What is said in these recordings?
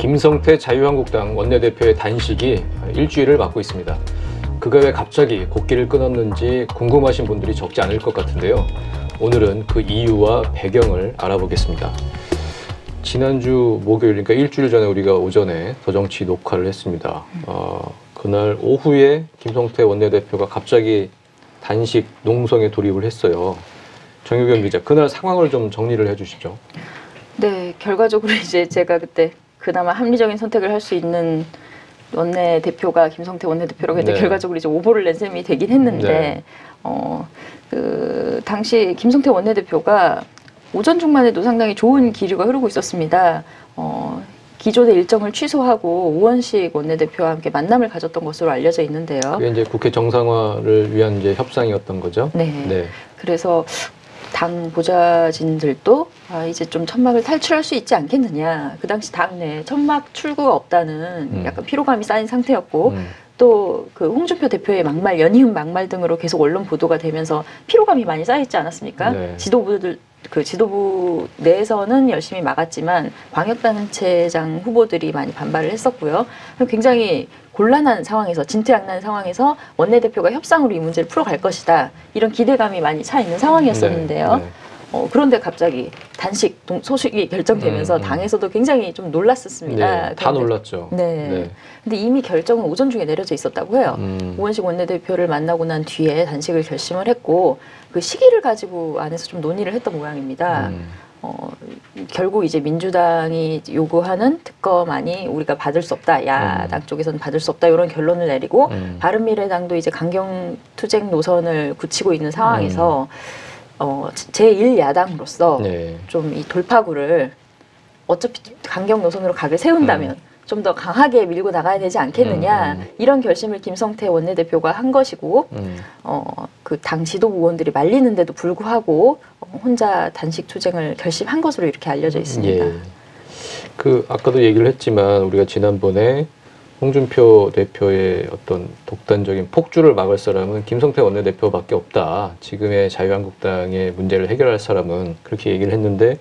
김성태 자유한국당 원내대표의 단식이 일주일을 맞고 있습니다. 그가 왜 갑자기 곡기를 끊었는지 궁금하신 분들이 적지 않을 것 같은데요. 오늘은 그 이유와 배경을 알아보겠습니다. 지난주 목요일, 그러니까 일주일 전에 우리가 오전에 더정치 녹화를 했습니다. 그날 오후에 김성태 원내대표가 갑자기 단식 농성에 돌입을 했어요. 정유경 기자, 그날 상황을 좀 정리를 해주시죠. 네, 결과적으로 이제 제가 그때 그나마 합리적인 선택을 할 수 있는 원내대표가 김성태 원내대표라고 했는데 네. 결과적으로 이제 오보를 낸 셈이 되긴 했는데 그 당시 김성태 원내대표가 오전 중만 해도 상당히 좋은 기류가 흐르고 있었습니다. 기존의 일정을 취소하고 우원식 원내대표와 함께 만남을 가졌던 것으로 알려져 있는데요. 그게 이제 국회 정상화를 위한 이제 협상이었던 거죠. 네. 네. 그래서 당 보좌진들도 이제 좀 천막을 탈출할 수 있지 않겠느냐. 그 당시 당내 천막 출구가 없다는 약간 피로감이 쌓인 상태였고 또 그 홍준표 대표의 막말, 연이은 막말 등으로 계속 언론 보도가 되면서 피로감이 많이 쌓여있지 않았습니까? 네. 지도부 내에서는 열심히 막았지만 광역단체장 후보들이 많이 반발을 했었고요. 굉장히 곤란한 상황에서, 진퇴양난 상황에서 원내대표가 협상으로 이 문제를 풀어갈 것이다. 이런 기대감이 많이 차 있는 상황이었었는데요. 네. 그런데 갑자기 단식 소식이 결정되면서 당에서도 굉장히 좀 놀랐었습니다. 네, 다 놀랐죠. 네. 네. 근데 이미 결정은 오전 중에 내려져 있었다고 해요. 우원식 원내대표를 만나고 난 뒤에 단식을 결심을 했고 그 시기를 가지고 안에서 좀 논의를 했던 모양입니다. 결국 이제 민주당이 요구하는 특검안이 우리가 받을 수 없다. 야당 쪽에서는 받을 수 없다. 이런 결론을 내리고 바른미래당도 이제 강경투쟁 노선을 굳히고 있는 상황에서 제1야당으로서 네. 좀 이 돌파구를 어차피 강경 노선으로 각을 세운다면 좀 더 강하게 밀고 나가야 되지 않겠느냐 이런 결심을 김성태 원내대표가 한 것이고 그 당 지도부 의원들이 말리는데도 불구하고 혼자 단식 투쟁을 결심한 것으로 이렇게 알려져 있습니다. 예. 그 아까도 얘기를 했지만 우리가 지난번에 홍준표 대표의 어떤 독단적인 폭주를 막을 사람은 김성태 원내대표밖에 없다. 지금의 자유한국당의 문제를 해결할 사람은 그렇게 얘기를 했는데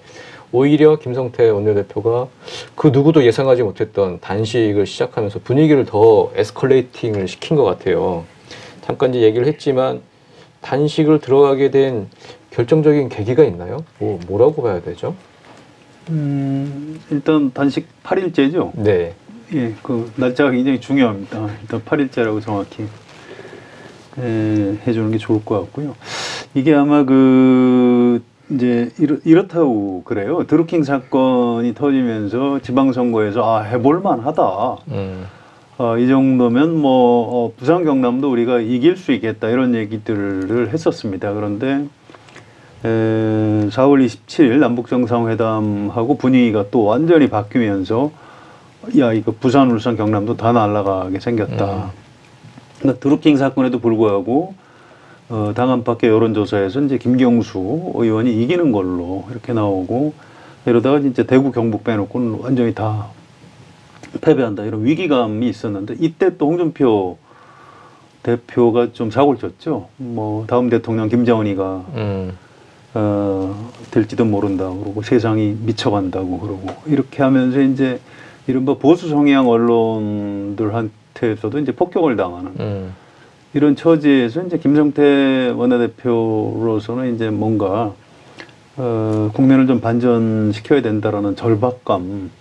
오히려 김성태 원내대표가 그 누구도 예상하지 못했던 단식을 시작하면서 분위기를 더 에스컬레이팅을 시킨 것 같아요. 잠깐 이제 얘기를 했지만 단식을 들어가게 된 결정적인 계기가 있나요? 뭐라고 봐야 되죠? 일단 단식 8일째죠? 네. 예, 그 날짜가 굉장히 중요합니다. 일단 8일째라고 정확히 해주는 게 좋을 것 같고요. 이게 아마 이제 이렇다고 그래요. 드루킹 사건이 터지면서 지방선거에서 해볼만 하다. 이 정도면 부산 경남도 우리가 이길 수 있겠다 이런 얘기들을 했었습니다. 그런데 4월 27일 남북정상회담하고 분위기가 또 완전히 바뀌면서 이거 부산, 울산, 경남도 다 날아가게 생겼다. 그러니까 드루킹 사건에도 불구하고 당 안팎의 여론조사에서 이제 김경수 의원이 이기는 걸로 이렇게 나오고 이러다가 이제 대구, 경북 빼놓고는 완전히 다 패배한다 이런 위기감이 있었는데 이때 또 홍준표 대표가 좀 사고를 쳤죠. 다음 대통령 김정은이가 될지도 모른다 그러고 세상이 미쳐간다고 그러고 이렇게 하면서 이제 이른바 보수 성향 언론들한테서도 이제 폭격을 당하는 이런 처지에서 이제 김성태 원내대표로서는 이제 뭔가 국면을 좀 반전시켜야 된다라는 절박감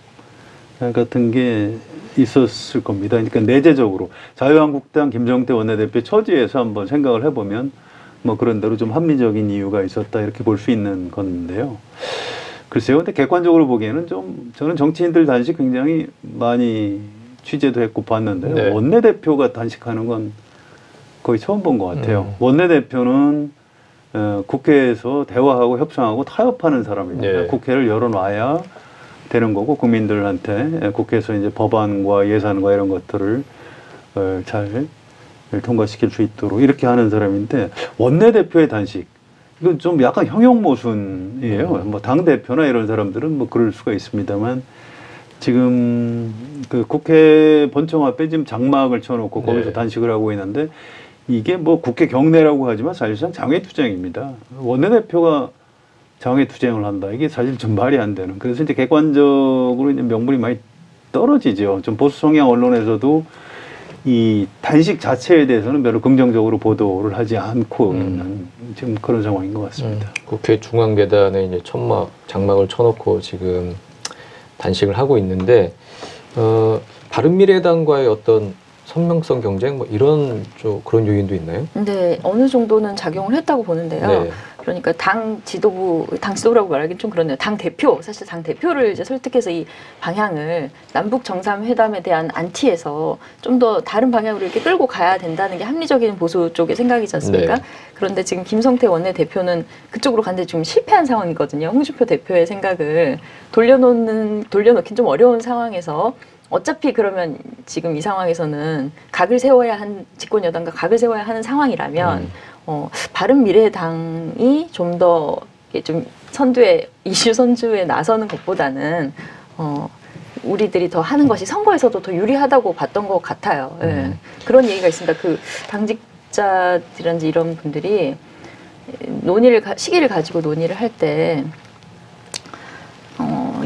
같은 게 있었을 겁니다. 그러니까 내재적으로 자유한국당 김성태 원내대표 처지에서 한번 생각을 해보면 그런 대로 좀 합리적인 이유가 있었다 이렇게 볼 수 있는 건데요. 글쎄요. 근데 객관적으로 보기에는 저는 정치인들 단식 굉장히 많이 취재도 했고 봤는데 네. 원내대표가 단식하는 건 거의 처음 본 것 같아요. 원내대표는 국회에서 대화하고 협상하고 타협하는 사람입니다. 네. 국회를 열어놔야 되는 거고 국민들한테 국회에서 이제 법안과 예산과 이런 것들을 잘 통과시킬 수 있도록 이렇게 하는 사람인데 원내대표의 단식 이건 좀 약간 형용모순이에요. 당 대표나 이런 사람들은 그럴 수가 있습니다만 지금 그 국회 본청 앞에 지금 장막을 쳐놓고 거기서 단식을 하고 있는데 이게 국회 경내라고 하지만 사실상 장외투쟁입니다. 원내대표가 장외투쟁을 한다. 이게 사실 좀 말이 안 되는. 그래서 이제 객관적으로 이제 명분이 많이 떨어지죠. 좀 보수 성향 언론에서도 이 단식 자체에 대해서는 별로 긍정적으로 보도를 하지 않고 있는 지금 그런 상황인 것 같습니다. 국회 중앙계단에 이제 장막을 쳐놓고 지금 단식을 하고 있는데 바른미래당과의 어떤 선명성 경쟁 뭐 이런 그런 요인도 있나요? 네, 어느 정도는 작용을 했다고 보는데요. 네. 그러니까 당 지도부라고 말하기는 좀 그렇네요. 사실 당 대표를 이제 설득해서 이 방향을 남북 정상회담에 대한 안티에서 좀 더 다른 방향으로 이렇게 끌고 가야 된다는 게 합리적인 보수 쪽의 생각이지 않습니까? 네. 그런데 지금 김성태 원내대표는 그쪽으로 갔는데 지금 실패한 상황이거든요. 홍준표 대표의 생각을 돌려놓긴 좀 어려운 상황에서 어차피 그러면 지금 이 상황에서는 집권 여당과 각을 세워야 하는 상황이라면 바른미래당이 좀 더 좀 이슈 선두에 나서는 것보다는 우리들이 더 하는 것이 선거에서도 더 유리하다고 봤던 것 같아요. 예. 그런 얘기가 있습니다. 그 당직자들이란지 이런 분들이 시기를 가지고 논의를 할 때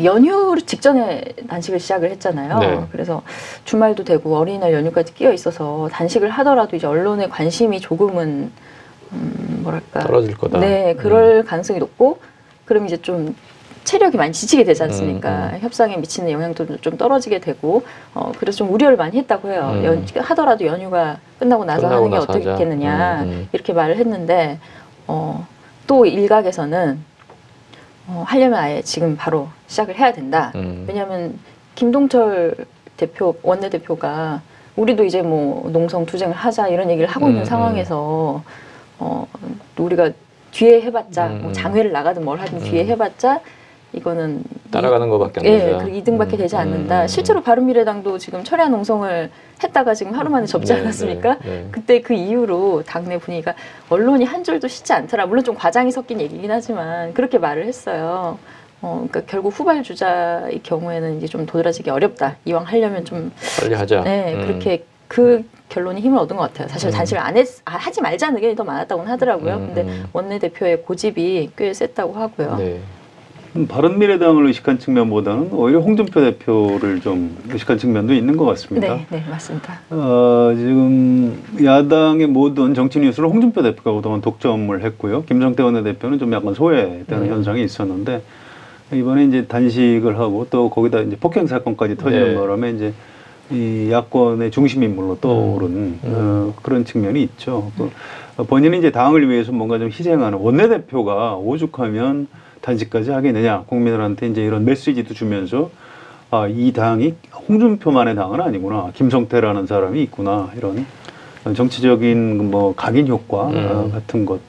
연휴 직전에 단식을 시작을 했잖아요. 네. 그래서 주말도 되고 어린이날 연휴까지 끼어 있어서 단식을 하더라도 이제 언론의 관심이 조금은 뭐랄까 떨어질 거다. 네, 그럴 가능성이 높고 그럼 이제 좀 체력이 많이 지치게 되지 않습니까? 협상에 미치는 영향도 좀 떨어지게 되고 그래서 좀 우려를 많이 했다고 해요. 하더라도 연휴가 끝나고 나서 하는 게 어떻겠느냐 이렇게 말을 했는데 또 일각에서는 하려면 아예 지금 바로 시작을 해야 된다. 왜냐하면 김동철 원내대표가 우리도 이제 뭐 농성 투쟁을 하자 이런 얘기를 하고 있는 상황에서 우리가 뒤에 해봤자 뭐 장외를 나가든 뭘 하든 뒤에 해봤자 이거는 따라가는 것밖에 안 되죠. 그 2등밖에 되지 않는다. 실제로 바른미래당도 지금 철야 농성을 했다가 지금 하루 만에 접지 않았습니까? 네. 그때 그 이후로 당내 분위기가 언론이 한 줄도 쉬지 않더라. 물론 좀 과장이 섞인 얘기긴 하지만 그렇게 말을 했어요. 그러니까 결국 후발주자의 경우에는 이제 좀 도드라지기 어렵다. 이왕 하려면 좀 빨리 하자. 네, 그렇게 그 결론이 힘을 얻은 것 같아요. 사실 단식을 하지 말자는 의견이 더 많았다고는 하더라고요. 근데 원내대표의 고집이 꽤 셌다고 하고요. 네. 바른미래당을 의식한 측면보다는 오히려 홍준표 대표를 좀 의식한 측면도 있는 것 같습니다. 네, 네, 맞습니다. 지금 야당의 모든 정치 뉴스를 홍준표 대표가 그동안 독점을 했고요. 김성태 원내대표는 좀 약간 소외되는 현상이 있었는데 이번에 이제 단식을 하고 또 거기다 이제 폭행 사건까지 터지는 바람에 이제 이 야권의 중심 인물로 떠오른 그런 측면이 있죠. 본인이 이제 당을 위해서 뭔가 좀 희생하는 원내대표가 오죽하면 단식까지 하겠느냐, 국민들한테 이제 이런 메시지도 주면서 이 당이 홍준표만의 당은 아니구나, 김성태라는 사람이 있구나, 이런 정치적인 뭐 각인 효과 같은 것.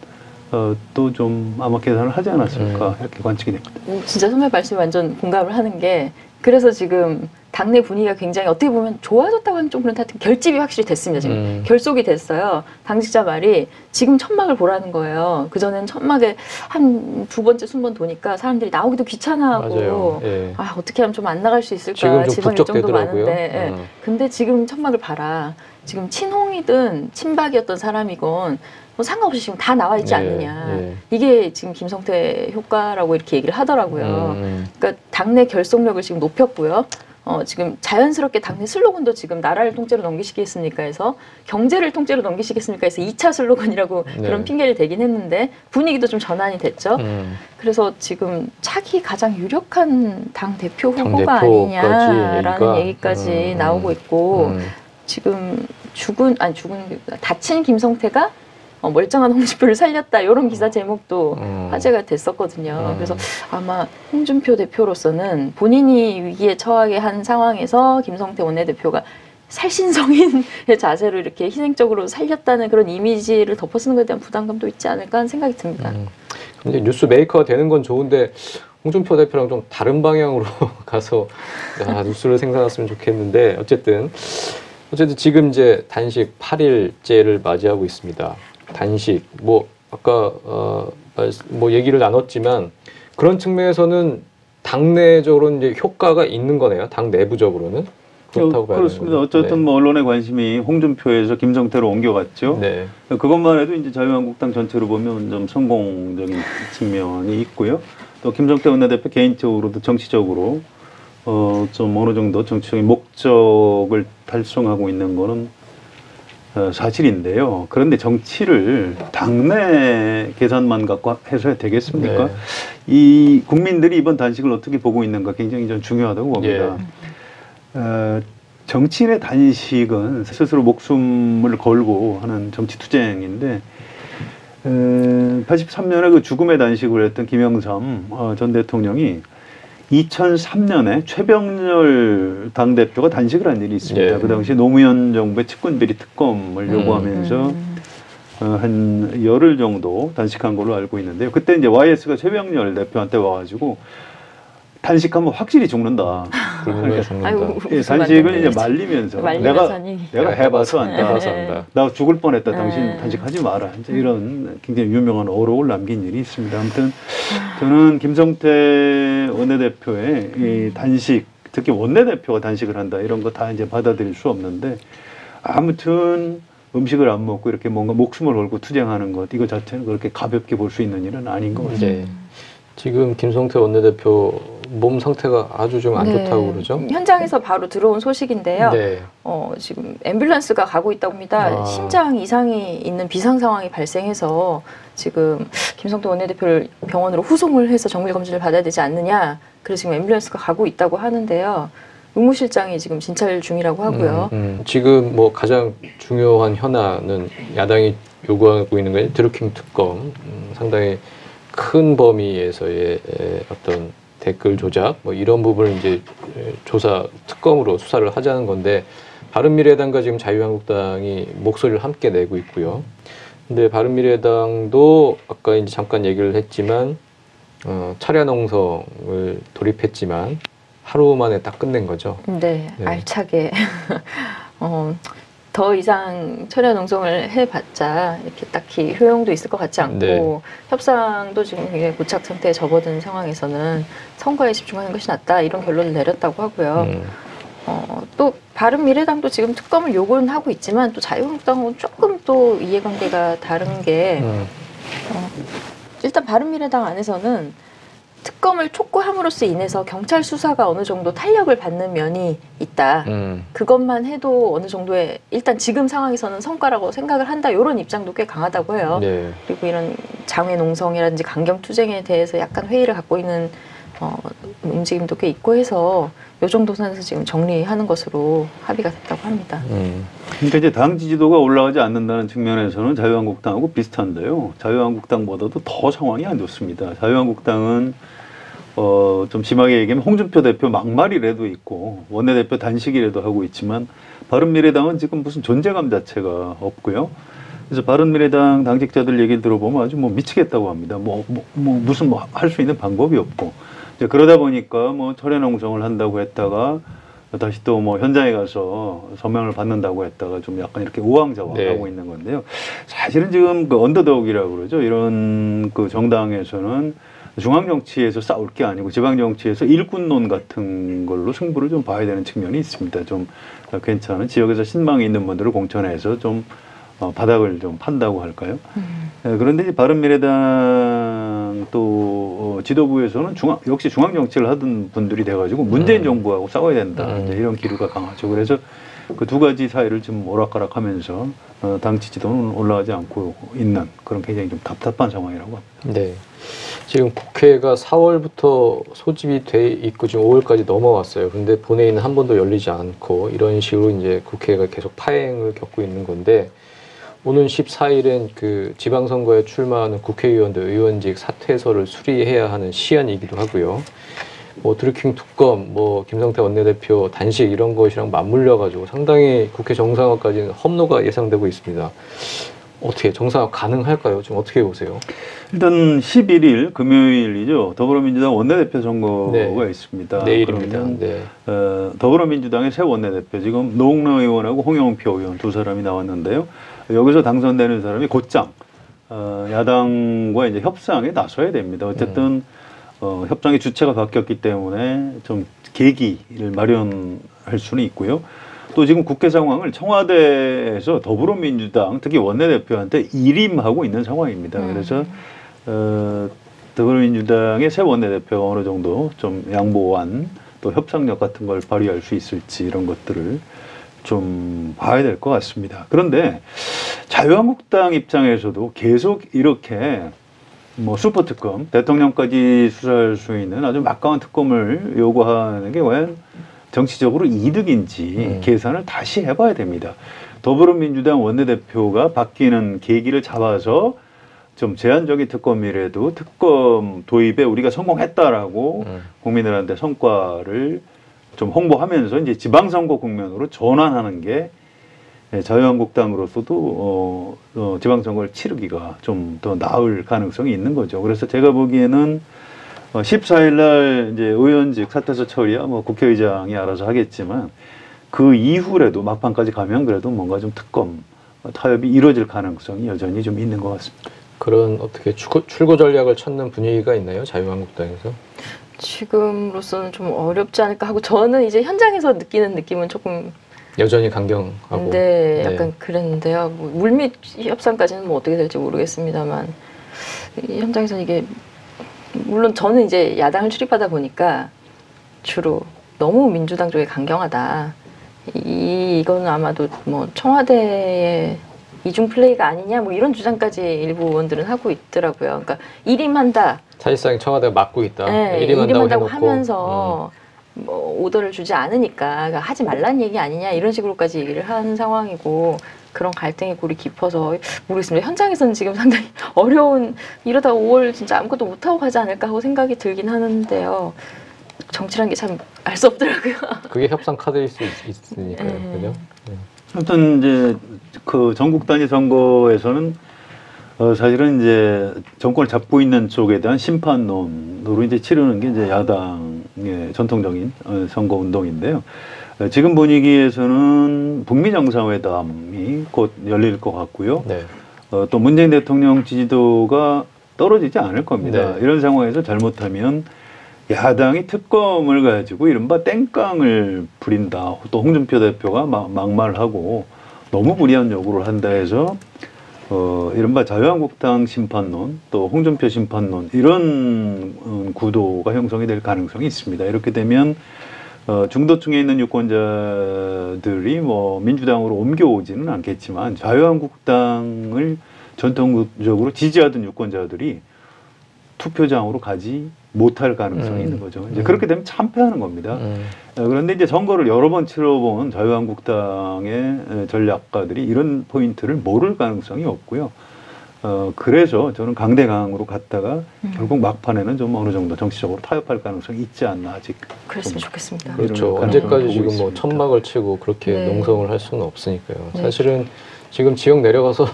또 좀 아마 계산을 하지 않았을까 이렇게 관측이 됩니다. 진짜 선배 말씀에 완전 공감을 하는 게 그래서 지금 당내 분위기가 굉장히 어떻게 보면 좋아졌다고 하면 좀 그런 하여튼 결집이 확실히 됐습니다. 지금 결속이 됐어요. 당직자 말이 지금 천막을 보라는 거예요. 그전엔 천막에 한 2번째 순번 도니까 사람들이 나오기도 귀찮아하고 예. 어떻게 하면 좀 안 나갈 수 있을까 지방 일정도 많은데 근데 지금 천막을 봐라. 지금 친홍이든 친박이었던 사람이건 뭐 상관없이 지금 다 나와 있지 않느냐. 이게 지금 김성태 효과라고 이렇게 얘기를 하더라고요. 그러니까 당내 결속력을 지금 높였고요. 지금 자연스럽게 당내 슬로건도 지금 나라를 통째로 넘기시겠습니까 해서 경제를 통째로 넘기시겠습니까 해서 2차 슬로건이라고 그런 핑계를 대긴 했는데 분위기도 좀 전환이 됐죠. 그래서 지금 차기 가장 유력한 당대표 후보가 아니냐라는 얘기까지 나오고 있고 지금 다친 김성태가 멀쩡한 홍준표를 살렸다 이런 기사 제목도 화제가 됐었거든요. 그래서 아마 홍준표 대표로서는 본인이 위기에 처하게 한 상황에서 김성태 원내대표가 살신성인의 자세로 이렇게 희생적으로 살렸다는 그런 이미지를 덮어쓰는 것에 대한 부담감도 있지 않을까 하는 생각이 듭니다. 근데 뉴스 메이커가 되는 건 좋은데 홍준표 대표랑 좀 다른 방향으로 가서 뉴스를 생산했으면 좋겠는데 어쨌든 지금 이제 단식 8일째를 맞이하고 있습니다. 단식 뭐 아까 뭐 얘기를 나눴지만 그런 측면에서는 당내적으로는 이제 효과가 있는 거네요. 당 내부적으로는 그렇다고 봐야 그렇습니다. 어쨌든 뭐 언론의 관심이 홍준표에서 김성태로 옮겨갔죠. 네. 그것만 해도 이제 자유한국당 전체로 보면 좀 성공적인 측면이 있고요. 또 김성태 원내대표 개인적으로도 정치적으로 좀 어느 정도 정치적인 목적을 달성하고 있는 거는 사실인데요. 그런데 정치를 당내 계산만 갖고 해서야 되겠습니까? 네. 이 국민들이 이번 단식을 어떻게 보고 있는가 굉장히 좀 중요하다고 봅니다. 정치인의 단식은 스스로 목숨을 걸고 하는 정치 투쟁인데 83년에 그 죽음의 단식을 했던 김영삼 전 대통령이 2003년에 최병렬 당대표가 단식을 한 일이 있습니다. 그 당시 노무현 정부의 측근비리 특검을 요구하면서 한 열흘 정도 단식한 걸로 알고 있는데요. 그때 이제 YS가 최병렬 대표한테 와가지고 단식하면 확실히 죽는다. 굶으면 죽는다. 아이고, 예, 단식을 이제 말리면서 내가 해봐서 안다. 나 죽을 뻔했다. 당신 단식하지 마라. 이제 이런 굉장히 유명한 어록을 남긴 일이 있습니다. 아무튼 저는 김성태 원내대표의 이 단식, 특히 원내대표가 단식을 한다 이런 거 다 이제 받아들일 수 없는데 아무튼 음식을 안 먹고 이렇게 뭔가 목숨을 걸고 투쟁하는 것 이거 자체는 그렇게 가볍게 볼 수 있는 일은 아닌 것 같습니다. 네. 지금 김성태 원내대표 몸 상태가 아주 좀 안 좋다고 그러죠? 현장에서 바로 들어온 소식인데요. 네. 지금 앰뷸런스가 가고 있다고 합니다. 심장 이상이 있는 비상 상황이 발생해서 지금 김성태 원내대표를 병원으로 후송을 해서 정밀검진을 받아야 되지 않느냐. 그래서 지금 앰뷸런스가 가고 있다고 하는데요. 의무실장이 지금 진찰 중이라고 하고요. 지금 뭐 가장 중요한 현안은 야당이 요구하고 있는 게 드루킹 특검. 상당히 큰 범위에서의 어떤 댓글 조작 뭐 이런 부분을 이제 조사 특검으로 수사를 하자는 건데 바른미래당과 지금 자유한국당이 목소리를 함께 내고 있고요. 근데 바른미래당도 아까 이제 잠깐 얘기를 했지만 차량 농성을 돌입했지만 하루 만에 딱 끝낸 거죠. 네. 알차게 더 이상 철야 농성을 해봤자 이렇게 딱히 효용도 있을 것 같지 않고 협상도 지금 굉장히 고착 상태에 접어든 상황에서는 선거에 집중하는 것이 낫다 이런 결론을 내렸다고 하고요. 또 바른미래당도 지금 특검을 요구는 하고 있지만 또 자유한국당은 조금 또 이해관계가 다른 게 일단 바른미래당 안에서는 특검을 촉구함으로써 인해서 경찰 수사가 어느 정도 탄력을 받는 면이 있다. 그것만 해도 어느 정도의 일단 지금 상황에서는 성과라고 생각을 한다. 이런 입장도 꽤 강하다고 해요. 네. 그리고 이런 장외 농성이라든지 강경 투쟁에 대해서 약간 회의를 갖고 있는 움직임도 꽤 있고 해서 이 정도 선에서 지금 정리하는 것으로 합의가 됐다고 합니다. 그러니까 이제 당 지지도가 올라가지 않는다는 측면에서는 자유한국당하고 비슷한데요. 자유한국당보다도 더 상황이 안 좋습니다. 자유한국당은 좀 심하게 얘기하면 홍준표 대표 막말이라도 있고 원내대표 단식이라도 하고 있지만 바른미래당은 지금 무슨 존재감 자체가 없고요. 그래서 바른미래당 당직자들 얘기를 들어보면 아주 뭐 미치겠다고 합니다. 무슨 할 수 있는 방법이 없고 이제 그러다 보니까 뭐 철야 농성을 한다고 했다가 다시 또 뭐 현장에 가서 서명을 받는다고 했다가 좀 약간 이렇게 우왕좌왕하고 있는 건데요. 사실은 지금 그 언더독이라고 그러죠. 이런 그 정당에서는 중앙 정치에서 싸울 게 아니고 지방 정치에서 일꾼론 같은 걸로 승부를 좀 봐야 되는 측면이 있습니다. 좀 괜찮은 지역에서 신망이 있는 분들을 공천해서 좀 바닥을 좀 판다고 할까요? 그런데 이제 바른미래당 또 지도부에서는 역시 중앙 정치를 하던 분들이 돼가지고 문재인 정부하고 싸워야 된다. 이제 이런 기류가 강하죠. 그래서 그 두 가지 사이를 좀 오락가락하면서 당 지지도는 올라가지 않고 있는 그런 굉장히 좀 답답한 상황이라고 합니다. 네. 지금 국회가 4월부터 소집이 돼 있고 지금 5월까지 넘어왔어요. 근데 본회의는 한 번도 열리지 않고 이런 식으로 이제 국회가 계속 파행을 겪고 있는 건데 오는 14일엔 그 지방선거에 출마하는 국회의원들 의원직 사퇴서를 수리해야 하는 시한이기도 하고요. 뭐 드루킹 특검, 뭐 김성태 원내대표 단식 이런 것이랑 맞물려 가지고 상당히 국회 정상화까지는 험로가 예상되고 있습니다. 어떻게 정상화 가능할까요? 지금 어떻게 보세요? 일단 11일 금요일이죠. 더불어민주당 원내대표 선거가 있습니다. 내일입니다. 더불어민주당의 새 원내대표 지금 노웅래 의원하고 홍영표 의원 두 사람이 나왔는데요. 여기서 당선되는 사람이 곧장 야당과 이제 협상에 나서야 됩니다. 어쨌든 협상의 주체가 바뀌었기 때문에 좀 계기를 마련할 수는 있고요. 또 지금 국회 상황을 청와대에서 더불어민주당 특히 원내대표한테 일임하고 있는 상황입니다. 그래서 더불어민주당의 새 원내대표가 어느 정도 좀 양보한 또 협상력 같은 걸 발휘할 수 있을지 이런 것들을 좀 봐야 될 것 같습니다. 그런데 자유한국당 입장에서도 계속 이렇게 뭐 슈퍼특검, 대통령까지 수사할 수 있는 아주 막강한 특검을 요구하는 게 과연 정치적으로 이득인지 계산을 다시 해봐야 됩니다. 더불어민주당 원내대표가 바뀌는 계기를 잡아서 좀 제한적인 특검이라도 특검 도입에 우리가 성공했다라고 국민들한테 성과를 좀 홍보하면서 이제 지방선거 국면으로 전환하는 게 자유한국당으로서도 지방선거를 치르기가 좀 더 나을 가능성이 있는 거죠. 그래서 제가 보기에는 14일 날 이제 의원직 사퇴서 처리야 뭐 국회의장이 알아서 하겠지만 그 이후라도 막판까지 가면 그래도 뭔가 좀 특검 타협이 이루어질 가능성이 여전히 좀 있는 것 같습니다. 그런 어떻게 출구 전략을 찾는 분위기가 있나요? 자유한국당에서? 지금으로서는 좀 어렵지 않을까 하고 저는 이제 현장에서 느끼는 느낌은 조금 여전히 강경하고. 네, 약간 그랬는데요. 뭐 물밑 협상까지는 뭐 어떻게 될지 모르겠습니다만 이 현장에서는 이게 물론 저는 이제 야당을 출입하다 보니까 주로 너무 민주당 쪽에 강경하다. 이거는 아마도 뭐 청와대의 이중 플레이가 아니냐 뭐 이런 주장까지 일부 의원들은 하고 있더라고요. 그러니까 일임한다. 사실상 청와대가 막고 있다. 네, 일임한다고 해놓고. 하면서 뭐 오더를 주지 않으니까 그러니까 하지 말란 얘기 아니냐 이런 식으로까지 얘기를 한 상황이고 그런 갈등의 골이 깊어서 모르겠습니다. 현장에서는 지금 상당히 어려운 이러다 5월 진짜 아무것도 못하고 가지 않을까 하고 생각이 들긴 하는데요. 정치란 게 참 알 수 없더라고요. 그게 협상 카드일 수 있으니까요. 그죠? 아무튼 이제 그 전국 단위 선거에서는 사실은 이제 정권을 잡고 있는 쪽에 대한 심판론으로 이제 치르는 게 이제 야당의 전통적인 선거 운동인데요. 지금 분위기에서는 북미 정상회담이 곧 열릴 것 같고요. 네. 또 문재인 대통령 지지도가 떨어지지 않을 겁니다. 네. 이런 상황에서 잘못하면 야당이 특검을 가지고 이른바 땡깡을 부린다. 또 홍준표 대표가 막말하고 너무 무리한 요구를 한다 해서 이른바 자유한국당 심판론 또 홍준표 심판론 이런 구도가 형성이 될 가능성이 있습니다. 이렇게 되면 중도층에 있는 유권자들이 뭐 민주당으로 옮겨오지는 않겠지만 자유한국당을 전통적으로 지지하던 유권자들이 투표장으로 가지 못할 가능성이 있는 거죠. 이제 그렇게 되면 참패하는 겁니다. 그런데 이제 선거를 여러 번 치러본 자유한국당의 전략가들이 이런 포인트를 모를 가능성이 없고요. 그래서 저는 강대강으로 갔다가 결국 막판에는 좀 어느 정도 정치적으로 타협할 가능성이 있지 않나 아직. 그랬으면 좋겠습니다. 그렇죠. 언제까지 지금 뭐 천막을 치고 그렇게 네. 농성을 할 수는 없으니까요. 네. 사실은 지금 지역 내려가서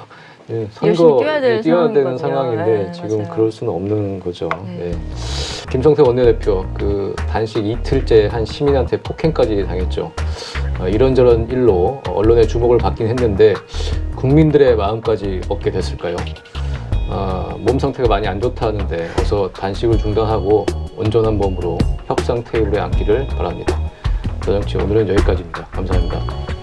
선거 뛰어야 되는 상황인데 네, 지금 맞아요. 그럴 수는 없는 거죠. 네. 네. 김성태 원내대표 그 단식 이틀째 한 시민한테 폭행까지 당했죠. 이런저런 일로 언론의 주목을 받긴 했는데 국민들의 마음까지 얻게 됐을까요? 몸 상태가 많이 안 좋다는데 어서 단식을 중단하고 온전한 몸으로 협상 테이블에 앉기를 바랍니다. 더정치 오늘은 여기까지입니다. 감사합니다.